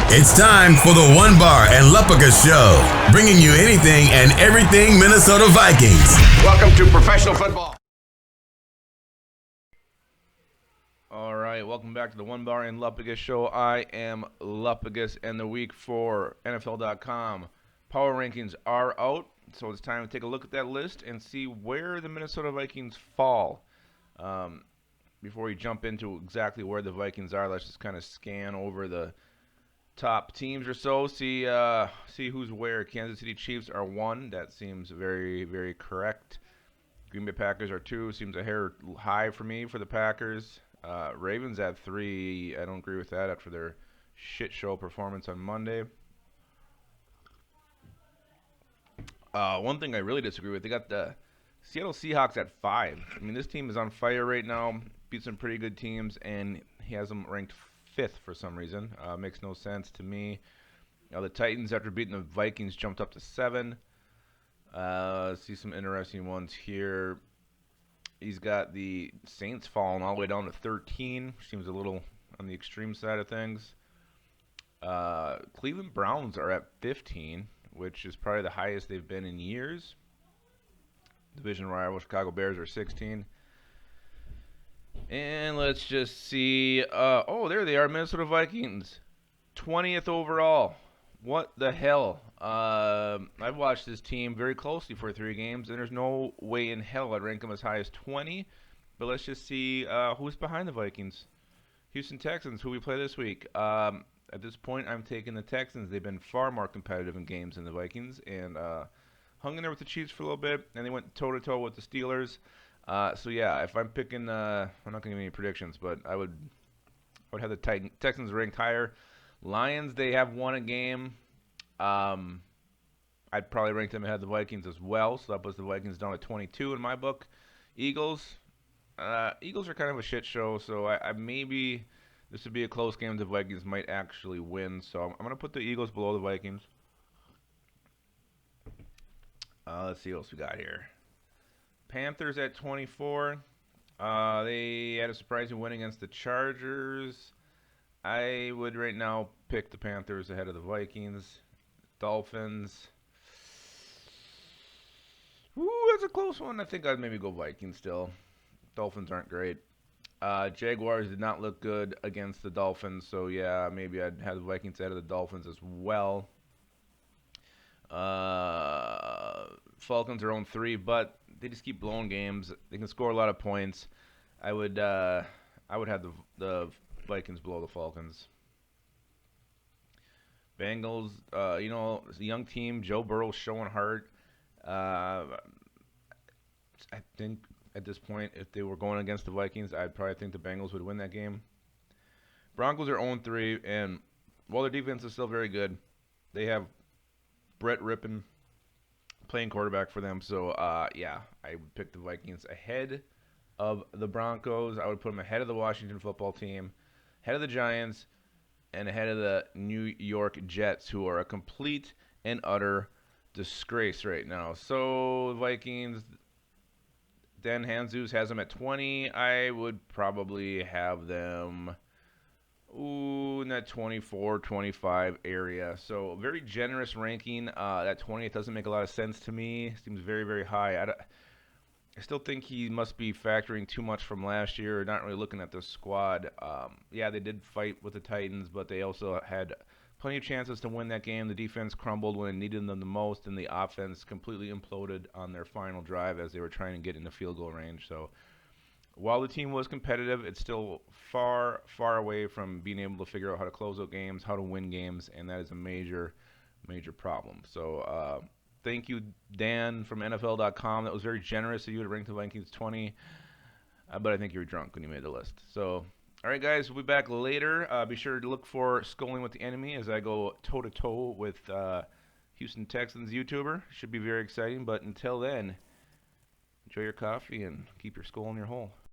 It's time for the One Bar and Lupica Show, bringing you anything and everything Minnesota Vikings. Welcome to professional football. All right, welcome back to the One Bar and Lupica Show. I am Lupigus, and the week for NFL.com power rankings are out, so it's time to take a look at that list and see where the Minnesota Vikings fall. Before we jump into exactly where the Vikings are, let's just kind of scan over the top teams or so, see who's where. Kansas City Chiefs are 1. That seems very, very correct. Green Bay Packers are 2. Seems a hair high for me for the Packers. Ravens at 3. I don't agree with that after their shit show performance on Monday. One thing I really disagree with, they got the Seattle Seahawks at 5. I mean, this team is on fire right now. Beat some pretty good teams, and he has them ranked 5th for some reason. Makes no sense to me. The Titans, after beating the Vikings, jumped up to 7. See some interesting ones here. He's got the Saints falling all the way down to 13. Seems a little on the extreme side of things. Cleveland Browns are at 15, which is probably the highest they've been in years. Division rival Chicago Bears are 16. And let's just see. There they are, Minnesota Vikings. 20th overall. What the hell? I've watched this team very closely for 3 games, and there's no way in hell I'd rank them as high as 20. But let's just see who's behind the Vikings. Houston Texans, who we play this week. At this point, I'm taking the Texans. They've been far more competitive in games than the Vikings, and hung in there with the Chiefs for a little bit, and they went toe-to-toe with the Steelers. So yeah, if I'm picking, I'm not going to give any predictions, but I would have the Texans ranked higher. Lions, they have won a game. I'd probably rank them ahead of the Vikings as well, so that puts the Vikings down at 22 in my book. Eagles are kind of a shit show, so I maybe this would be a close game. The Vikings might actually win, so I'm going to put the Eagles below the Vikings. Let's see what else we got here. Panthers at 24. They had a surprising win against the Chargers. I would right now pick the Panthers ahead of the Vikings. Dolphins. Ooh, that's a close one. I think I'd maybe go Vikings still. Dolphins aren't great. Jaguars did not look good against the Dolphins, so yeah, maybe I'd have the Vikings ahead of the Dolphins as well. Falcons are on 3, but they just keep blowing games. They can score a lot of points. I would have the Vikings below the Falcons. Bengals, it's a young team. Joe Burrow's showing heart. I think at this point, if they were going against the Vikings, I'd probably think the Bengals would win that game. Broncos are 0-3, and while their defense is still very good, they have Brett Rippon playing quarterback for them. So, yeah, I would pick the Vikings ahead of the Broncos. I would put them ahead of the Washington football team, ahead of the Giants, and ahead of the New York Jets, who are a complete and utter disgrace right now. So, Vikings, Dan Hanzus has them at 20. I would probably have them in that 24, 25 area. So a very generous ranking. That 20th doesn't make a lot of sense to me. Seems very, very high. I still think he must be factoring too much from last year, not really looking at the squad. Yeah, they did fight with the Titans, but they also had plenty of chances to win that game. The defense crumbled when it needed them the most, and the offense completely imploded on their final drive as they were trying to get into field goal range. So while the team was competitive, it's still far, far away from being able to figure out how to close out games, how to win games, and that is a major, major problem. So thank you, Dan from NFL.com. That was very generous of you to rank the Vikings 20, but I think you were drunk when you made the list. So, all right, guys, we'll be back later. Be sure to look for Sculling with the Enemy as I go toe-to-toe with Houston Texans YouTuber. Should be very exciting, but until then, enjoy your coffee and keep your skull in your hole.